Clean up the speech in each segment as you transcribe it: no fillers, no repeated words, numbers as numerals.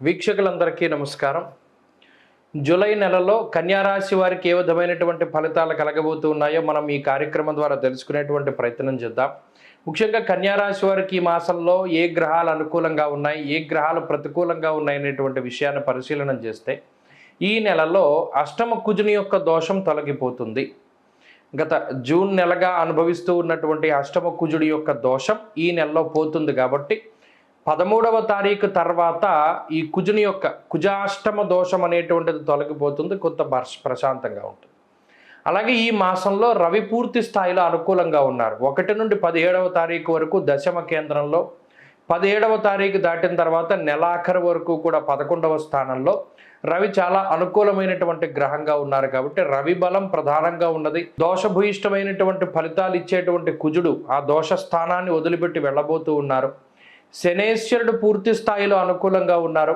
వీక్షకులందరికీ నమస్కారం. జూలై నెలలో కన్యా రాశి వారికి ఏ విధమైనటువంటి ఫలితాలు కలగబోతూ ఉన్నాయో మనం ఈ కార్యక్రమం ద్వారా తెలుసుకునేటువంటి ప్రయత్నం చేద్దాం. ముఖ్యంగా కన్యా రాశి వారికి ఈ మాసంలో ఏ గ్రహాలు అనుకూలంగా ఉన్నాయి, ఏ గ్రహాలు ప్రతికూలంగా ఉన్నాయి అనేటువంటి విషయాన్ని పరిశీలన చేస్తే ఈ నెలలో అష్టమ కుజుని యొక్క దోషం తొలగిపోతుంది. గత జూన్ నెలగా అనుభవిస్తూ ఉన్నటువంటి అష్టమ కుజుడి యొక్క దోషం ఈ నెలలో పోతుంది. కాబట్టి 13వ తారీఖు తర్వాత ఈ కుజుని యొక్క కుజాష్టమ దోషం అనేటువంటిది తొలగిపోతుంది, కొంత ప్రశాంతంగా ఉంటుంది. అలాగే ఈ మాసంలో రవి పూర్తి స్థాయిలో అనుకూలంగా ఉన్నారు. 1 నుండి 17వ తారీఖు వరకు దశమ కేంద్రంలో, 17వ తారీఖు దాటిన తర్వాత నెలాఖరు వరకు కూడా 11వ స్థానంలో రవి చాలా అనుకూలమైనటువంటి గ్రహంగా ఉన్నారు. కాబట్టి రవి బలం ప్రధానంగా ఉన్నది. దోషభూయిష్టమైనటువంటి ఫలితాలు ఇచ్చేటువంటి కుజుడు ఆ దోష స్థానాన్ని వదిలిపెట్టి వెళ్ళబోతూ ఉన్నారు. శనేశ్వరుడు పూర్తి స్థాయిలో అనుకూలంగా ఉన్నారు.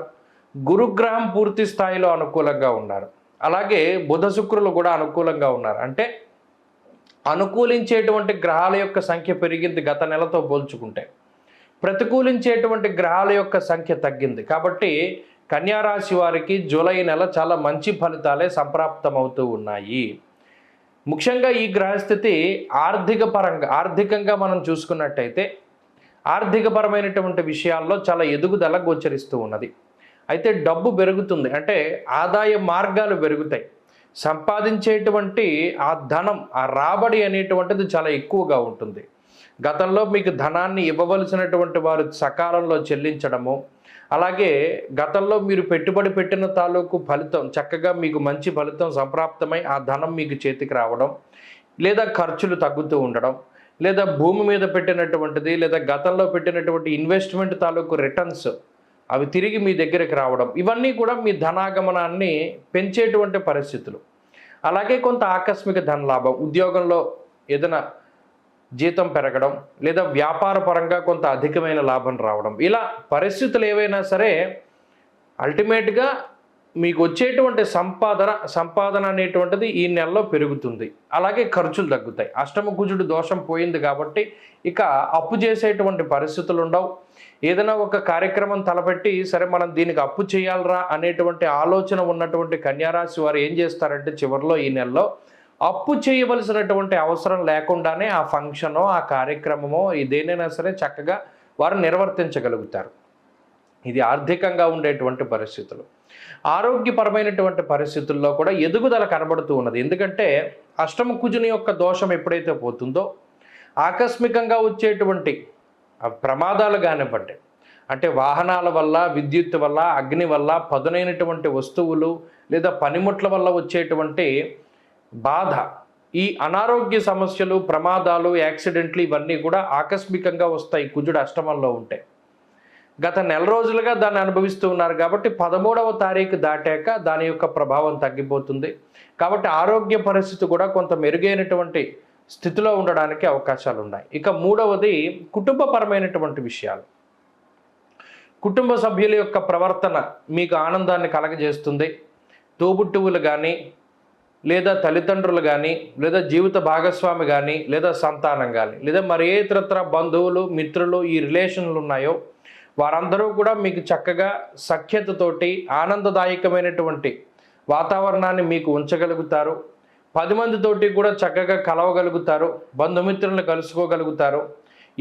గురుగ్రహం పూర్తి స్థాయిలో అనుకూలంగా ఉన్నారు. అలాగే బుధ శుక్రులు కూడా అనుకూలంగా ఉన్నారు. అంటే అనుకూలించేటువంటి గ్రహాల యొక్క సంఖ్య పెరిగింది గత నెలతో పోల్చుకుంటే. ప్రతికూలించేటువంటి గ్రహాల యొక్క సంఖ్య తగ్గింది. కాబట్టి కన్యా రాశి వారికి జూలై నెల చాలా మంచి ఫలితాలే సంప్రాప్తమవుతూ ఉన్నాయి. ముఖ్యంగా ఈ గ్రహస్థితి ఆర్థికంగా మనం చూసుకున్నట్టయితే ఆర్థికపరమైనటువంటి విషయాల్లో చాలా ఎదుగుదల గోచరిస్తూ ఉన్నది. అయితే డబ్బు పెరుగుతుంది, అంటే ఆదాయ మార్గాలు పెరుగుతాయి. సంపాదించేటువంటి ఆ ధనం, ఆ రాబడి అనేటువంటిది చాలా ఎక్కువగా ఉంటుంది. గతంలో మీకు ధనాన్ని ఇవ్వవలసినటువంటి వారు సకాలంలో చెల్లించడము, అలాగే గతంలో మీరు పెట్టుబడి పెట్టిన తాలూకు ఫలితం చక్కగా మీకు మంచి ఫలితం సంప్రాప్తమై ఆ ధనం మీకు చేతికి రావడం, లేదా ఖర్చులు తగ్గుతూ ఉండడం, లేదా భూమి మీద పెట్టినటువంటిది లేదా గతంలో పెట్టినటువంటి ఇన్వెస్ట్మెంట్ తాలూకు రిటర్న్స్ అవి తిరిగి మీ దగ్గరికి రావడం, ఇవన్నీ కూడా మీ ధనాగమనాన్ని పెంచేటువంటి పరిస్థితులు. అలాగే కొంత ఆకస్మిక ధన లాభం, ఉద్యోగంలో ఏదైనా జీతం పెరగడం, లేదా వ్యాపార పరంగా కొంత అధికమైన లాభం రావడం, ఇలా పరిస్థితులు ఏవైనా సరే అల్టిమేట్గా మీకు వచ్చేటువంటి సంపాదన అనేటువంటిది ఈ నెలలో పెరుగుతుంది. అలాగే ఖర్చులు తగ్గుతాయి. అష్టమ కుజుడు దోషం పోయింది కాబట్టి ఇక అప్పు చేసేటువంటి పరిస్థితులు ఉండవు. ఏదైనా ఒక కార్యక్రమం తలపెట్టి సరే మనం దీనికి అప్పు చేయాలరా అనేటువంటి ఆలోచన ఉన్నటువంటి కన్యారాశి వారు ఏం చేస్తారంటే చివరిలో ఈ నెలలో అప్పు చేయవలసినటువంటి అవసరం లేకుండానే ఆ ఫంక్షనో ఆ కార్యక్రమమో ఇదేనైనా సరే చక్కగా వారు నిర్వర్తించగలుగుతారు. ఇది ఆర్థికంగా ఉండేటువంటి పరిస్థితులు. ఆరోగ్యపరమైనటువంటి పరిస్థితుల్లో కూడా ఎదుగుదల కనబడుతూ ఉన్నది. ఎందుకంటే అష్టమ కుజుని యొక్క దోషం ఎప్పుడైతే పోతుందో ఆకస్మికంగా వచ్చేటువంటి ప్రమాదాలు కానివ్వండి, అంటే వాహనాల వల్ల, విద్యుత్ వల్ల, అగ్ని వల్ల, పదునైనటువంటి వస్తువులు లేదా పనిముట్ల వల్ల వచ్చేటువంటి బాధ, ఈ అనారోగ్య సమస్యలు, ప్రమాదాలు, యాక్సిడెంట్లు ఇవన్నీ కూడా ఆకస్మికంగా వస్తాయి కుజుడు అష్టమంలో ఉంటే. గత నెల రోజులుగా దాన్ని అనుభవిస్తూ ఉన్నారు. కాబట్టి 13వ తారీఖు దాటాక దాని యొక్క ప్రభావం తగ్గిపోతుంది. కాబట్టి ఆరోగ్య పరిస్థితి కూడా కొంత మెరుగైనటువంటి స్థితిలో ఉండడానికి అవకాశాలు ఉన్నాయి. ఇక మూడవది కుటుంబపరమైనటువంటి విషయాలు. కుటుంబ సభ్యుల యొక్క ప్రవర్తన మీకు ఆనందాన్ని కలగజేస్తుంది. తోబుట్టువులు కానీ, లేదా తల్లిదండ్రులు కానీ, లేదా జీవిత భాగస్వామి కానీ, లేదా సంతానం కానీ, లేదా మరి ఏ ఇతరత్ర బంధువులు, మిత్రులు, ఈ రిలేషన్లు ఉన్నాయో వారందరూ కూడా మీకు చక్కగా సఖ్యతతోటి ఆనందదాయకమైనటువంటి వాతావరణాన్ని మీకు ఉంచగలుగుతారు. 10 మందితోటి కూడా చక్కగా కలవగలుగుతారు, బంధుమిత్రులను కలుసుకోగలుగుతారు.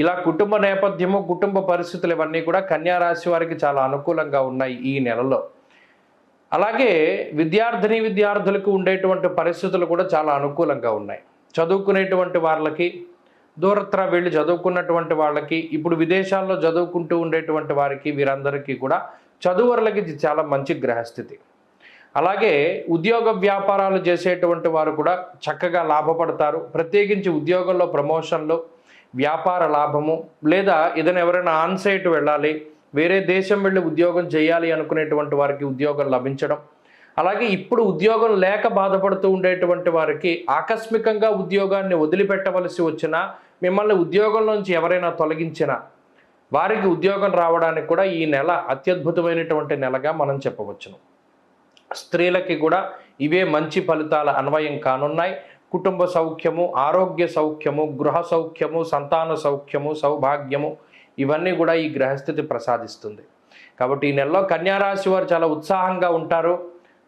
ఇలా కుటుంబ నేపథ్యము, కుటుంబ పరిస్థితులు ఇవన్నీ కూడా కన్యా రాశి వారికి చాలా అనుకూలంగా ఉన్నాయి ఈ నెలలో. అలాగే విద్యార్థులకు ఉండేటువంటి పరిస్థితులు కూడా చాలా అనుకూలంగా ఉన్నాయి. చదువుకునేటువంటి వాళ్ళకి, దూరత్ర వెళ్ళి చదువుకున్నటువంటి వాళ్ళకి, ఇప్పుడు విదేశాల్లో చదువుకుంటూ ఉండేటువంటి వారికి, వీరందరికీ కూడా చదువురులకి ఇది చాలా మంచి గ్రహస్థితి. అలాగే ఉద్యోగ వ్యాపారాలు చేసేటువంటి వారు కూడా చక్కగా లాభపడతారు. ప్రత్యేకించి ఉద్యోగంలో ప్రమోషన్లు, వ్యాపార లాభము, లేదా ఏదైనా ఎవరైనా ఆన్సైట్ వెళ్ళాలి, వేరే దేశం వెళ్ళి ఉద్యోగం చేయాలి అనుకునేటువంటి వారికి ఉద్యోగం లభించడం, అలాగే ఇప్పుడు ఉద్యోగం లేక బాధపడుతూ ఉండేటువంటి వారికి ఆకస్మికంగా ఉద్యోగాన్ని వదిలిపెట్టవలసి వచ్చినా, మిమ్మల్ని ఉద్యోగంలోంచి ఎవరైనా తొలగించినా వారికి ఉద్యోగం రావడానికి కూడా ఈ నెల అత్యద్భుతమైనటువంటి నెలగా మనం చెప్పవచ్చును. స్త్రీలకి కూడా ఇవే మంచి ఫలితాల అన్వయం కానున్నాయి. కుటుంబ సౌఖ్యము, ఆరోగ్య సౌఖ్యము, గృహ సౌఖ్యము, సంతాన సౌఖ్యము, సౌభాగ్యము ఇవన్నీ కూడా ఈ గ్రహస్థితి ప్రసాదిస్తుంది. కాబట్టి ఈ నెలలో కన్యారాశి వారు చాలా ఉత్సాహంగా ఉంటారు.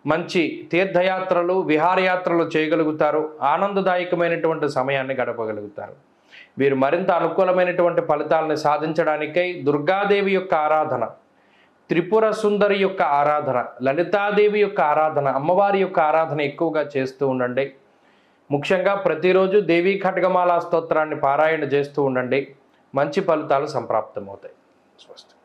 మంచి తీర్థయాత్రలు, విహారయాత్రలు చేయగలుగుతారు. ఆనందదాయకమైనటువంటి సమయాన్ని గడపగలుగుతారు. వీరు మరింత అనుకూలమైనటువంటి ఫలితాలను సాధించడానికై దుర్గాదేవి యొక్క ఆరాధన, త్రిపుర సుందరి యొక్క ఆరాధన, లలితాదేవి యొక్క ఆరాధన, అమ్మవారి యొక్క ఆరాధన ఎక్కువగా చేస్తూ ఉండండి. ముఖ్యంగా ప్రతిరోజు దేవీ ఖడ్గమాలా స్తోత్రాన్ని పారాయణ చేస్తూ ఉండండి. మంచి ఫలితాలు సంప్రాప్తమవుతాయి. స్వస్తి.